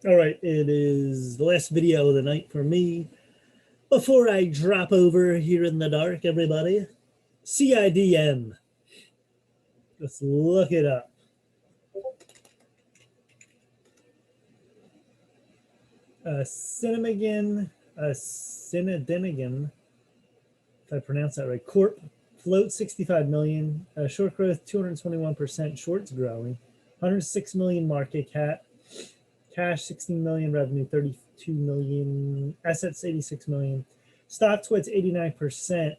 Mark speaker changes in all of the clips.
Speaker 1: All right, it is the last video of the night for me. Before I drop over here in the dark, everybody, CIDM. Let's look it up. Cinnamogan, if I pronounce that right, Corp, float 65 million, short growth 221%, shorts growing, 106 million market cap, cash 16 million, revenue 32 million, assets 86 million, stock twits 89%,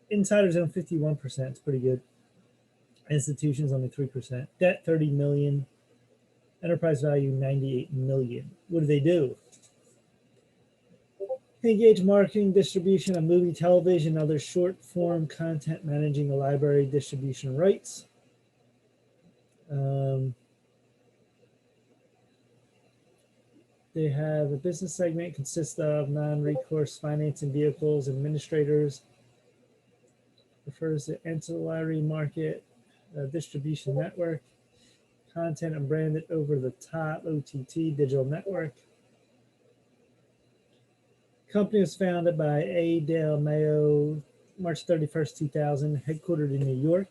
Speaker 1: insiders own 51%, it's pretty good. Institutions only 3%, debt 30 million, enterprise value 98 million. What do? Engage marketing, distribution of movie, television, other short form content, managing a library, distribution rights. They have a business segment consists of non-recourse financing vehicles, administrators, refers to ancillary market, distribution network, content and branded over the top, OTT, digital network. Company was founded by A. Dale Mayo, March 31st, 2000, headquartered in New York.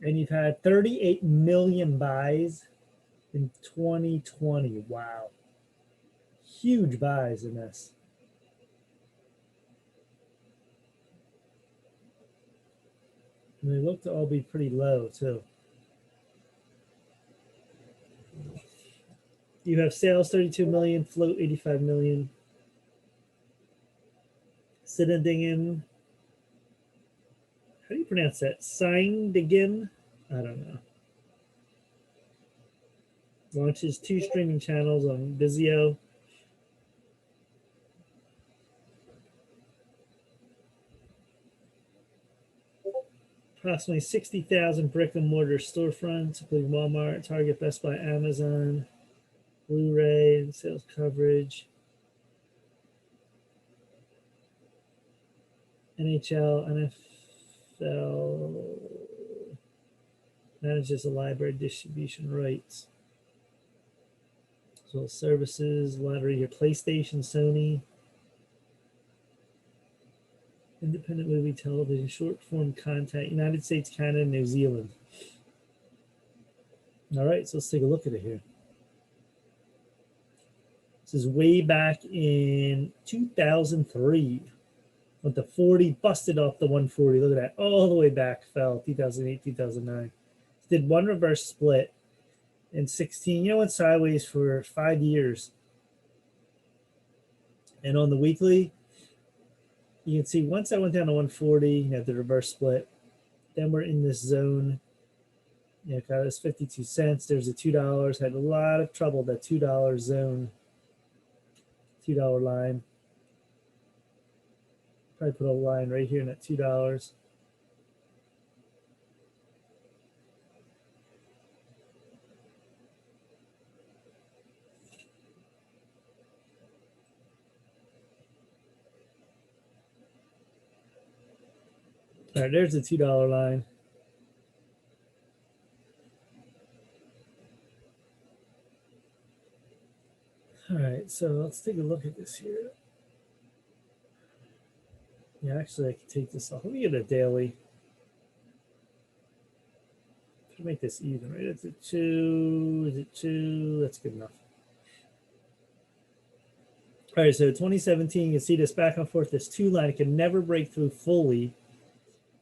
Speaker 1: And you've had 38 million buys in 2020. Wow. Huge buys in this. And they look to all be pretty low, too. You have sales 32 million, float 85 million. CIDM, how do you pronounce that? CIDM? I don't know. Launches 2 streaming channels on Vizio. Approximately 60,000 brick and mortar storefronts, including Walmart, Target, Best Buy, Amazon, Blu-ray, and sales coverage. NHL, NFL manages the library distribution rights. As well as services, lottery here, PlayStation, Sony, independent movie, television, short form content, United States, Canada, New Zealand. All right, so let's take a look at it here. This is way back in 2003. Went to 40, busted off the 140. Look at that, all the way back, fell 2008, 2009. Did one reverse split in 16. You know, went sideways for 5 years. And on the weekly, you can see once I went down to 140, you know, the reverse split. Then we're in this zone. You know, got us 52 cents. There's a $2. Had a lot of trouble, that $2 zone, $2 line. Probably put a line right here in that $2. All right, there's the $2 line. All right, so let's take a look at this here. Yeah, actually, I can take this off. Let me get a daily. To make this even, right? Is it 2? Is it 2? That's good enough. All right, so 2017, you can see this back and forth, this 2 line. It can never break through fully.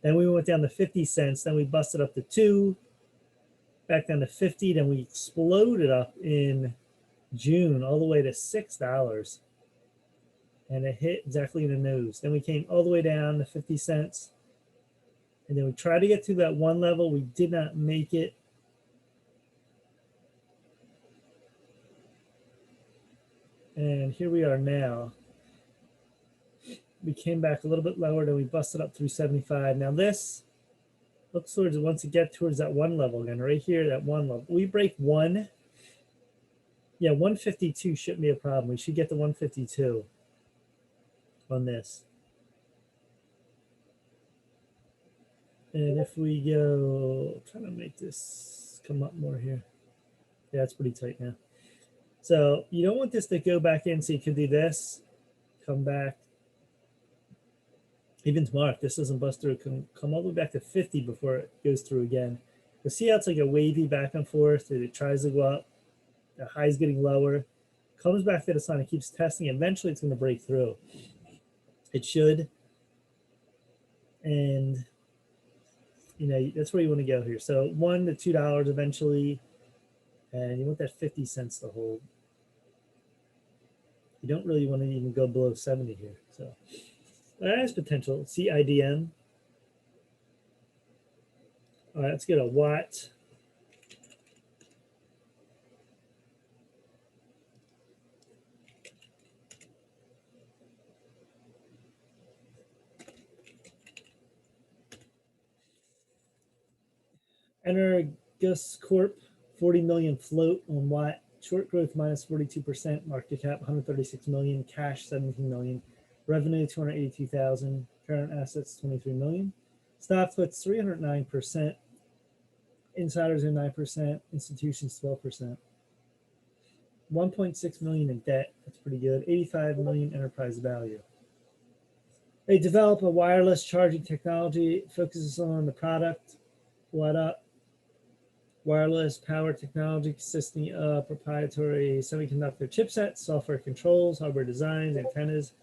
Speaker 1: Then we went down to 50 cents. Then we busted up to 2, back down to 50. Then we exploded up in June all the way to $6. And it hit exactly in the nose. Then we came all the way down to 50 cents. And then we tried to get to that 1 level. We did not make it. And here we are now. We came back a little bit lower, then we busted up through 75. Now this looks towards, once you get towards that 1 level again, right here, that 1 level. We break 1. Yeah, 152 shouldn't be a problem. We should get to 152 on this. And if we go, I'm trying to make this come up more here. Yeah, it's pretty tight now. So you don't want this to go back in. So you could do this, come back. Even tomorrow, if this doesn't bust through, it can come all the way back to 50 before it goes through again. But see how it's like a wavy back and forth. It tries to go up. The high's getting lower. Comes back to the sun. It keeps testing. Eventually, it's going to break through. It should. And, you know, that's where you want to go here. So $1 to $2 eventually. And you want that 50 cents to hold. You don't really want to even go below 70 here. So that has potential. CIDM. All right, let's get a watt. AEZS Corp, 40 million float on watt. Short growth minus 42%. Market cap 136 million. Cash 17 million. Revenue 282,000. Current assets 23 million. Stock splits 309%. Insiders are 9%. Institutions 12%. 1.6 million in debt. That's pretty good. 85 million enterprise value. They develop a wireless charging technology. Focuses on the product. What up? Wireless power technology consisting of proprietary semiconductor chipsets, software controls, hardware designs, antennas.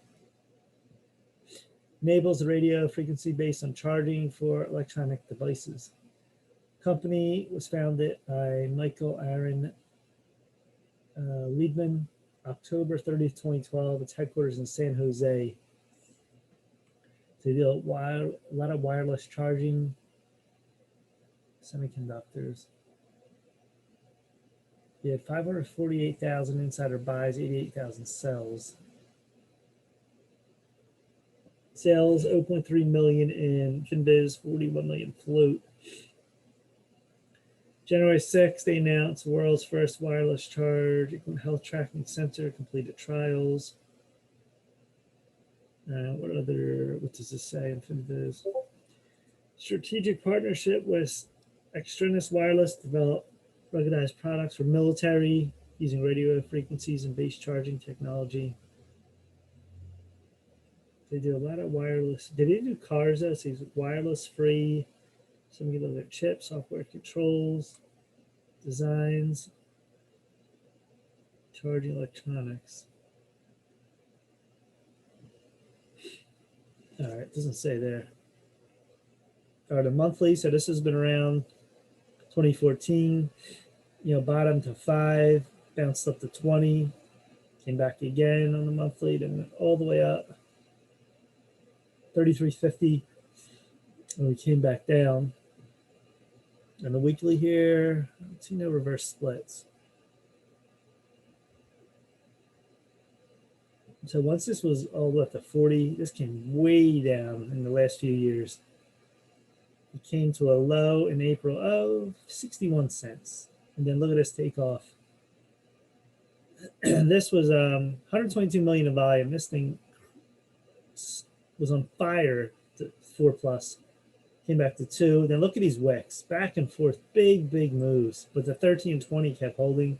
Speaker 1: Enables the radio frequency based on charging for electronic devices. Company was founded by Michael Aaron Liebman, October 30th, 2012. Its headquarters in San Jose. They do a lot of wireless charging, semiconductors. They had 548,000 insider buys, 88,000 sells. Sales 0.3 million in FinBiz, 41 million float. January 6th, they announced world's first wireless charge health tracking sensor, completed trials. What does this say in FinBiz? Strategic partnership with Externus Wireless, develop ruggedized products for military using radio frequencies and base charging technology. They do a lot of wireless. Did they do cars though? So wireless free, some of their chips, software controls, designs, charging electronics. All right, it doesn't say there. All right, the monthly. So this has been around 2014. You know, bottom to 5, bounced up to 20, came back again on the monthly, then went all the way up 33.50, and we came back down. And the weekly here, I don't see no reverse splits. So once this was all the way up to 40, this came way down in the last few years. It came to a low in April of 61 cents. And then look at this takeoff. This was 122 million in volume. This thing was on fire to 4 plus. Came back to 2. Then look at these wicks. Back and forth. Big moves. But the 13 and 20 kept holding.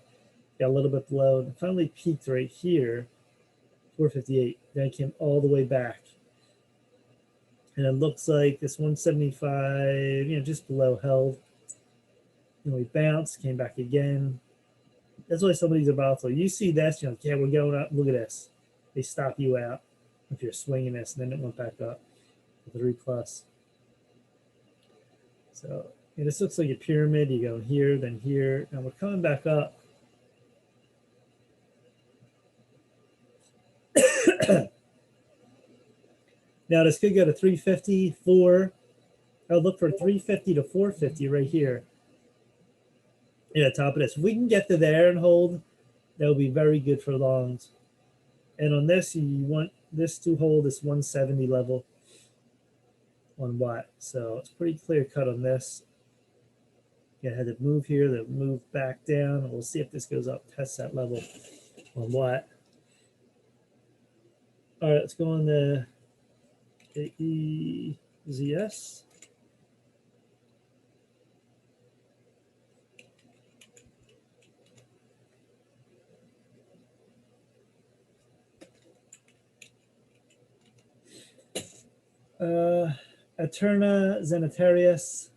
Speaker 1: Got a little bit below. And finally peaked right here. 458. Then it came all the way back. And it looks like this 175, you know, just below held. And we bounced, came back again. That's why some of these are volatile. You see this, you're like, yeah, we're going up. Look at this. They stop you out if you're swinging this, and then it went back up to 3 plus. So yeah, this looks like a pyramid. You go here, then here, and we're coming back up. Now this could go to 350, 4. I would look for 350 to 450 right here. Yeah, top of this. If we can get to there and hold, that will be very good for longs. And on this, you want this to hold this 170 level on watt. So it's pretty clear cut on this. Yeah, I had to move here, then move back down, and we'll see if this goes up, test that level on watt. All right, let's go on the AEZS. Eterna Zenitarius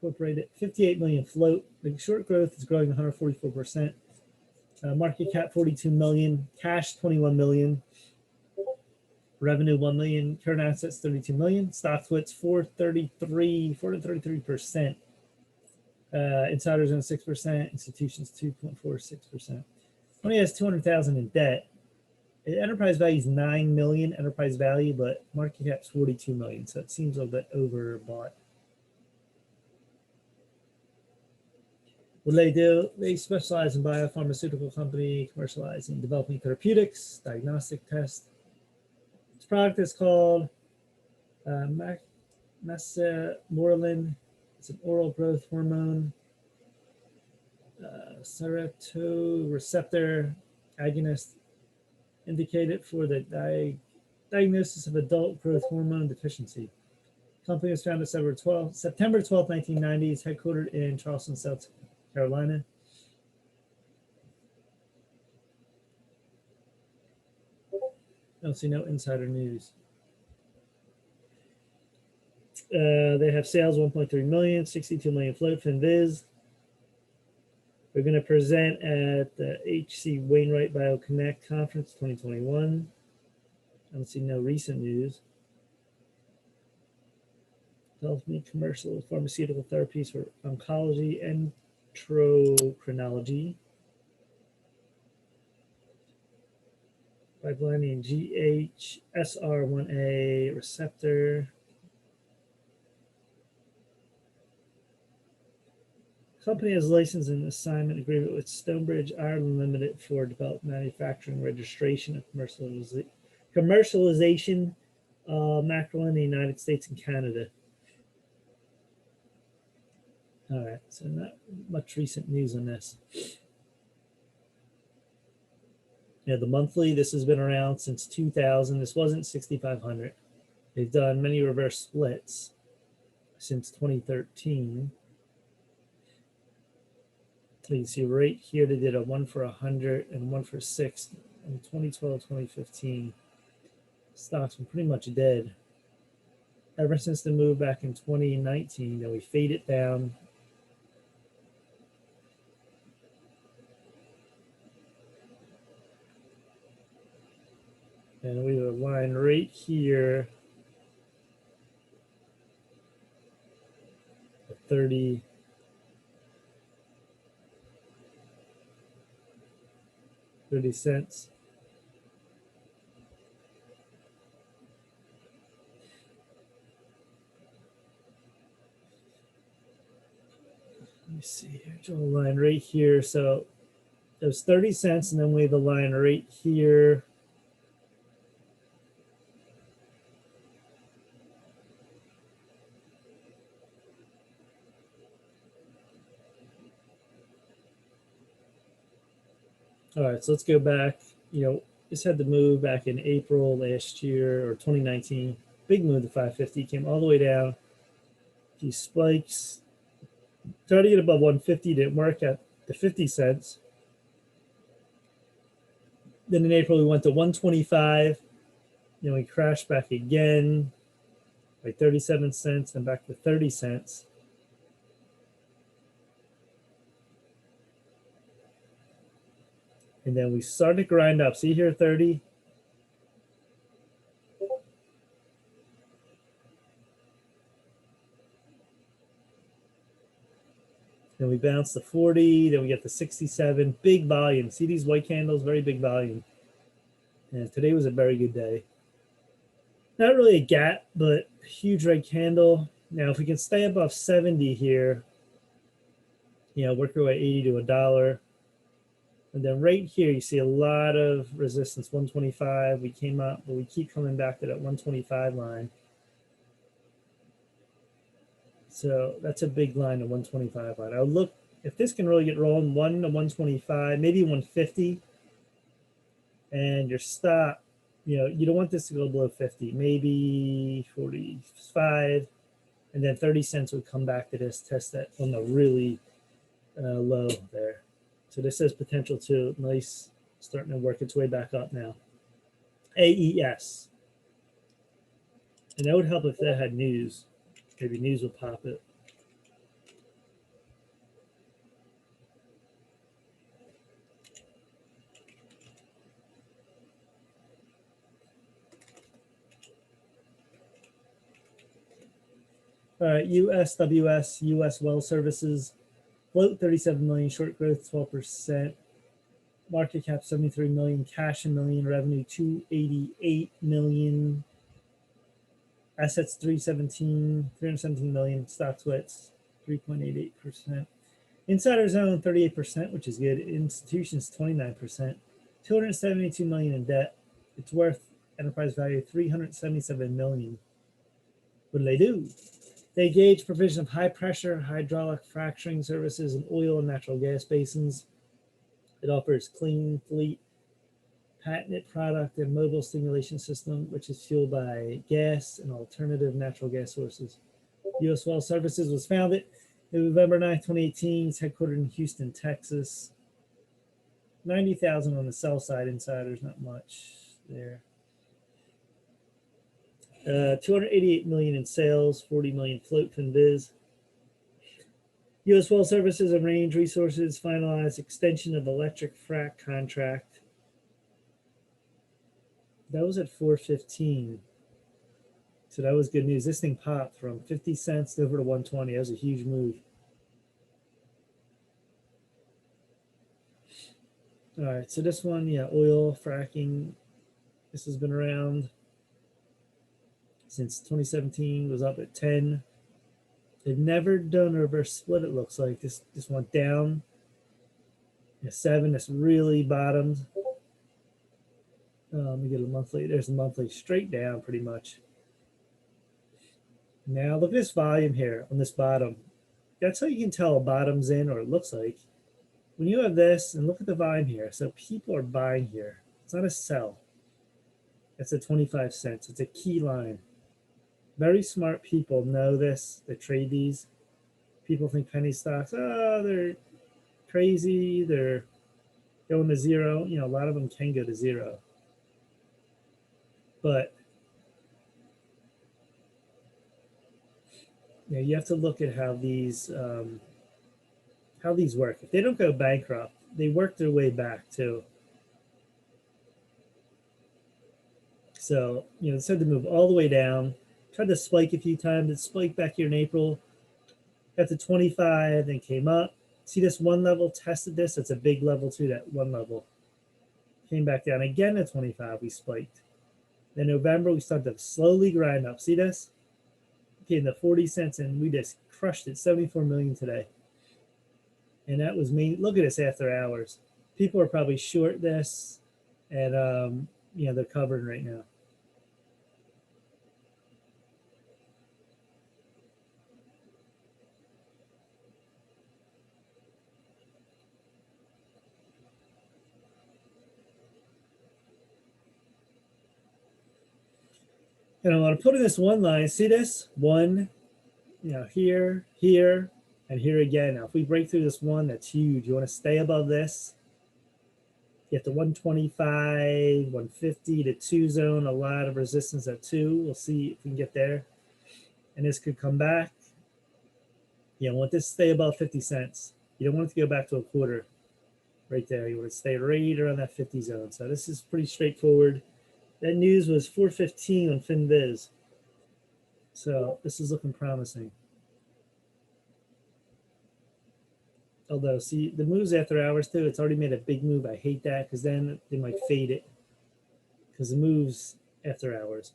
Speaker 1: Incorporated, 58 million float. The short growth is growing 144%. Market cap 42 million. Cash 21 million. Revenue 1 million. Current assets 32 million. Stock splits 433%. Insiders own 6%. Institutions 2.46%. Only has 200,000 in debt. Enterprise value is 9 million enterprise value, but market cap is 42 million, so it seems a little bit overbought. What they do? They specialize in biopharmaceutical company, commercializing, developing therapeutics, diagnostic tests. This product is called Masamorelin. It's an oral growth hormone, serotoreceptor agonist, indicated for the diagnosis of adult growth hormone deficiency. Company was founded September 12, 1990. It's headquartered in Charleston, South Carolina. I don't see no insider news. They have sales 1.3 million, 62 million float, FinViz. We're going to present at the H.C. Wainwright BioConnect Conference 2021. I don't see no recent news. Development commercial pharmaceutical therapies for oncology, endocrinology, pipelining GHSR1A receptor. Company has license and assignment agreement with Stonebridge Ireland Limited for development, manufacturing, registration, and commercialization mackerel in the United States and Canada. All right, so not much recent news on this. Yeah, the monthly, this has been around since 2000. This wasn't 6,500. They've done many reverse splits since 2013. You can see right here, they did a 1 for 100 and 1 for 6 in 2012, 2015. Stocks were pretty much dead. Ever since the move back in 2019, then we fade it down. And we have a line right here, 30 cents. Let me see here, draw a line right here. So it was 30 cents, and then we have a line right here. All right, so let's go back. This had the move back in April last year or 2019. Big move to 550, came all the way down. These spikes. Tried to get above 150, didn't work at the 50 cents. Then in April, we went to 125. Then we crashed back again, like 37 cents, and back to 30 cents. And then we started to grind up. See here, 30. Then we bounced to 40. Then we get to 67. Big volume. See these white candles? Very big volume. And today was a very good day. Not really a gap, but a huge red candle. Now, if we can stay above 70 here, work our way 80 to $1. And then right here, you see a lot of resistance, 125. We came up, but we keep coming back to that 125 line. So that's a big line, the 125 line. I'll look, if this can really get rolling, 1 to 125, maybe 150. And your stop, you don't want this to go below 50, maybe 45. And then 30 cents would come back to this, test that on the really low there. So this has potential to nice, starting to work its way back up now. AES. And that would help if that had news. Maybe news would pop it. All right, USWS US Well Services, float 37 million, short growth 12%, market cap 73 million, cash a million, revenue 288 million, assets 317 million, stock splits 3.88%. Insiders own 38%, which is good. Institutions 29%, 272 million in debt. It's worth enterprise value 377 million. What do they do? They gauge provision of high pressure hydraulic fracturing services in oil and natural gas basins. It offers clean fleet, patented product, and mobile stimulation system, which is fueled by gas and alternative natural gas sources. US Well Services was founded November 9, 2018. It's headquartered in Houston, Texas. 90,000 on the sell side, insiders, not much there. 288 million in sales, 40 million float from Viz. US Well Services and Range Resources finalized extension of electric frac contract. That was at 415. So that was good news. This thing popped from 50 cents over to 120. That was a huge move. All right, so this one, yeah, oil fracking. This has been around since 2017, was up at 10. They've never done a reverse split, it looks like. This went down. A 7, this really bottomed. Let me get a monthly. There's a monthly straight down pretty much. Now look at this volume here on this bottom. That's how you can tell a bottom's in, or it looks like. When you have this, and look at the volume here. So people are buying here. It's not a sell. It's at 25 cents. It's a key line. Very smart people know this. They trade these. People think penny stocks, oh, they're crazy. They're going to zero. You know, a lot of them can go to zero. But you know, you have to look at how these work. If they don't go bankrupt, they work their way back too. So, you know, it's had to move all the way down. Tried to spike a few times. It spiked back here in April. Got to 25, then came up. See this one level, tested this. It's a big level too, that one level. Came back down again to 25, we spiked. Then November, we started to slowly grind up. See this? Came to 40 cents and we just crushed it, 74 million today. And that was me. Look at this after hours. People are probably short this, and you know, they're covered right now. And I want to put in this one line. See this? One, you know, here, here, and here again. Now, if we break through this one, that's huge. You want to stay above this. Get the 125, 150 to 2 zone, a lot of resistance at 2. We'll see if we can get there. And this could come back. You want this to stay above 50 cents. You don't want it to go back to a quarter right there. You want to stay right around that 50 zone. So this is pretty straightforward. That news was 415 on FinViz. So this is looking promising. Although, see, the moves after hours too, it's already made a big move. I hate that because then they might fade it because the moves after hours.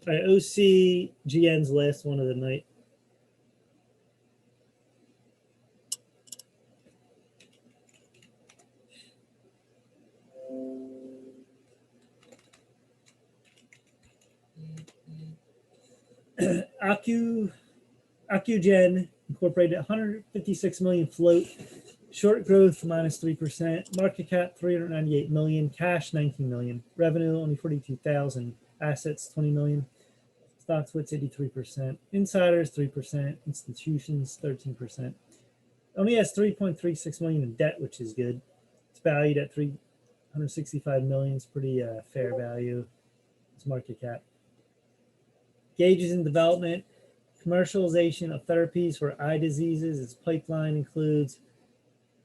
Speaker 1: All right, OCGN's last one of the night. OCGN incorporated 156 million float, short growth -3%, market cap 398 million, cash 19 million, revenue only 42,000, assets 20 million, stock splits 83%, insiders 3%, institutions 13%. Only has 3.36 million in debt, which is good. It's valued at 365 million. It's pretty fair value. It's market cap. Gauges in development. Commercialization of therapies for eye diseases. Its pipeline includes,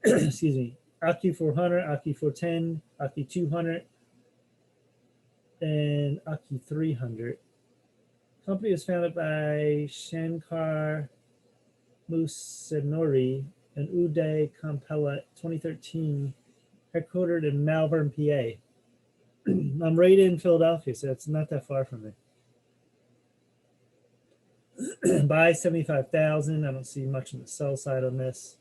Speaker 1: excuse me, OCU400, OCU410, OCU200, and OCU300. Company was founded by Shankar Musunuri and Uday Kampela, 2013, headquartered in Malvern, PA. I'm right in Philadelphia, so it's not that far from me. Buy 75,000. I don't see much on the sell side on this.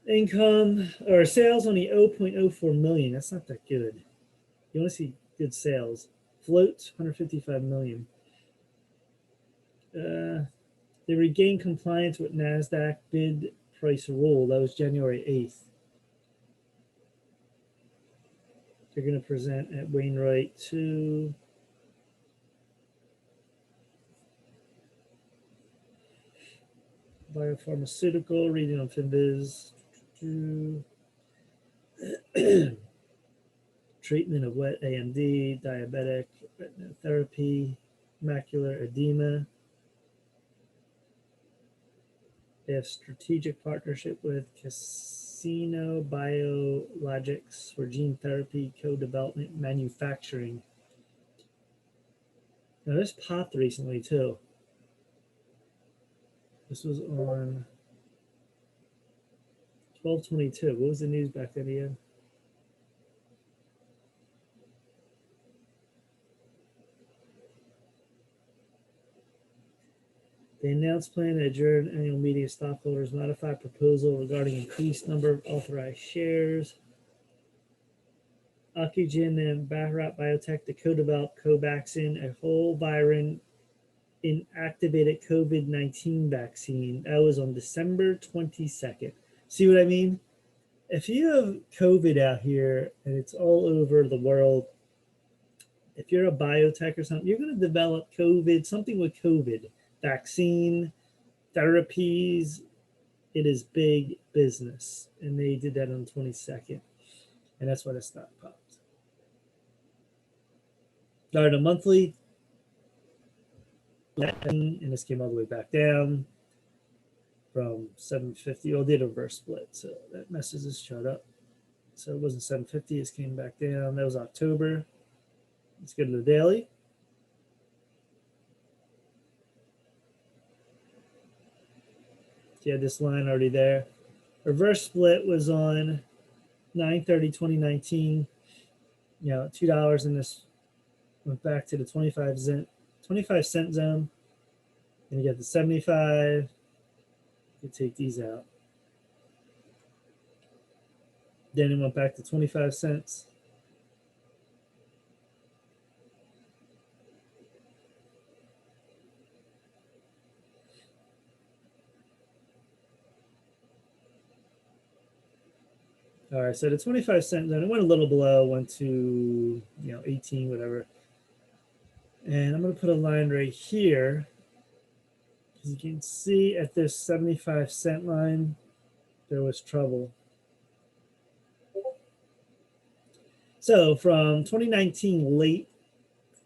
Speaker 1: Income or sales only 0.04 million. That's not that good. You want to see good sales. Float 155 million. They regained compliance with NASDAQ bid price rule. That was January 8th. They're going to present at Wainwright 2. Biopharmaceutical, reading on FinViz. Treatment of wet AMD, diabetic retina therapy, macular edema. They have strategic partnership with Casino Biologics for gene therapy, co-development, manufacturing. Now this popped recently too. This was on 12/22. What was the news back then again? They announced plan to adjourn annual meeting of stockholders, modify proposal regarding increased number of authorized shares. OCGN and Bharat Biotech to co-develop Covaxin, a whole virus inactivated COVID-19 vaccine. That was on December 22nd. See what I mean? If you have COVID out here and it's all over the world, if you're a biotech or something, you're going to develop COVID, something with COVID, vaccine, therapies. It is big business. And they did that on the 22nd. And that's why the stock popped. Started a monthly, and this came all the way back down from 750. Oh, did a reverse split, so that messes this chart up. So it wasn't 750, it came back down. That was October. Let's go to the daily. You had this line already there. Reverse split was on 9/30/2019. You know, $2 in this went back to the 25 cent zone. And you get the 75. You take these out. Then it went back to 25 cents. All right, so the 25 cent zone, it went a little below, went to 18, whatever. And I'm going to put a line right here. As you can see at this 75 cent line, there was trouble. So from 2019 late,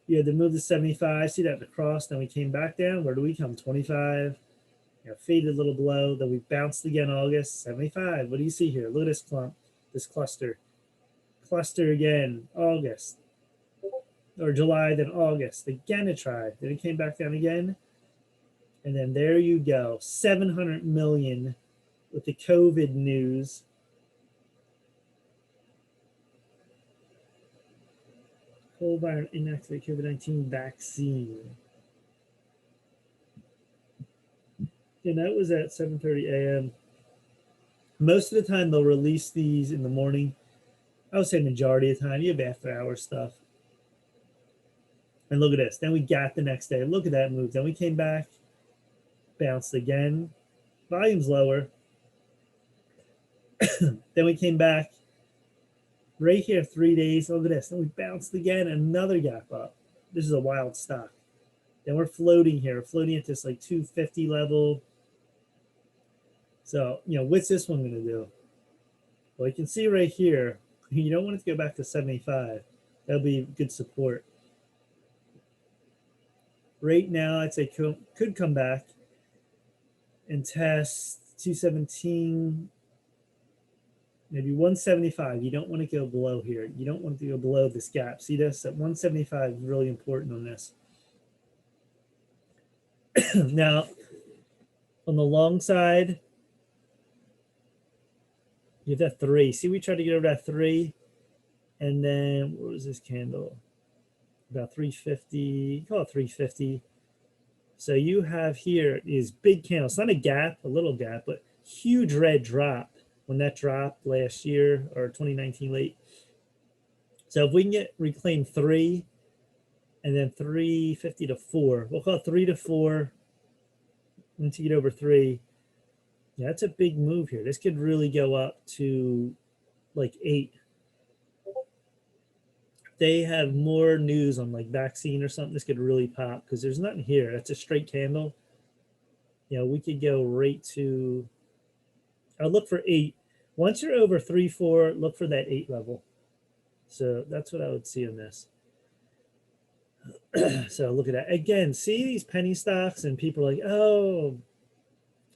Speaker 1: you had to move to 75. See that across, then we came back down. Where do we come? 25. Faded a little below. Then we bounced again August, 75. What do you see here? Look at this clump, this cluster. Cluster again, August. Or July, then August. Again it tried. Then it came back down again. And then there you go, 700 million with the COVID news. Whole virus inactivated COVID-19 vaccine. And that was at 7:30 a.m. Most of the time they'll release these in the morning. I would say majority of the time. You have after hour stuff. And look at this. Then we got the next day. Look at that move. Then we came back. Bounced again. Volume's lower. Then we came back. Right here, 3 days. Look at this. Then we bounced again. Another gap up. This is a wild stock. Then we're floating here. We're floating at this like 250 level. So, you know, what's this one going to do? Well, you can see right here, you don't want it to go back to 75. That'll be good support. Right now, I'd say could come back and test 217, maybe 175. You don't want to go below here. You don't want to go below this gap. See this? At 175 is really important on this. Now, on the long side, you have that 3. See, we tried to get over that 3. And then, what was this candle? About 350, call it 350. So you have here is big candle. It's not a gap, a little gap, but huge red drop when that dropped last year or 2019 late. So if we can reclaim 3 and then 350 to 4, we'll call it 3 to 4. Once you get over 3, yeah, that's a big move here. This could really go up to like 8. They have more news on like vaccine or something, this could really pop because there's nothing here. That's a straight candle. You know, we could go right to, I'll look for 8. Once you're over 3, 4, look for that 8 level. So that's what I would see on this. So look at that. Again, see these penny stocks and people are like, oh,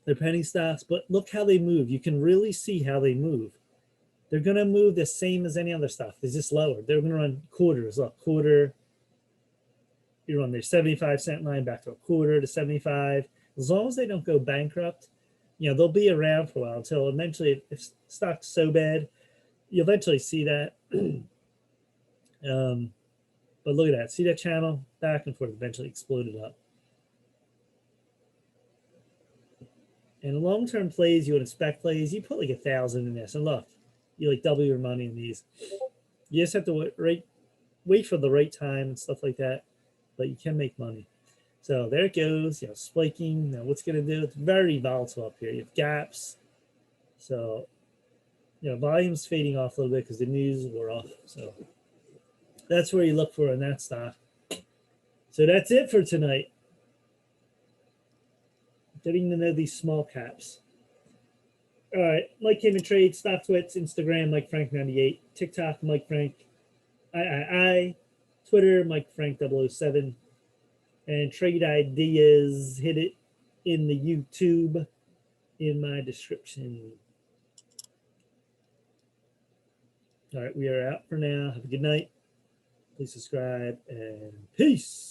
Speaker 1: they're penny stocks, but look how they move. You can really see how they move. They're going to move the same as any other stuff. They're just lower. They're going to run quarters. Look, quarter. You run their 75-cent line back to a quarter to 75. As long as they don't go bankrupt, you know, they'll be around for a while until eventually, if stock's so bad, you'll eventually see that. But look at that. See that channel? Back and forth, eventually exploded up. And long-term plays, you would expect plays, you put like 1,000 in this. And look, you like double your money in these. You just have to wait for the right time and stuff like that, but you can make money. So there it goes, you know, spiking. Now what's going to do? It's very volatile up here. You have gaps. So, you know, volume's fading off a little bit because the news wore off. So that's where you look for in that stock. So that's it for tonight. Getting to know these small caps. All right, Mike Came and Trade, Stock Twits, Instagram, Mike Frank 98, TikTok, Mike Frank III, Twitter, Mike Frank 007, and Trade Ideas. Hit it in the YouTube in my description. All right, we are out for now. Have a good night. Please subscribe and peace.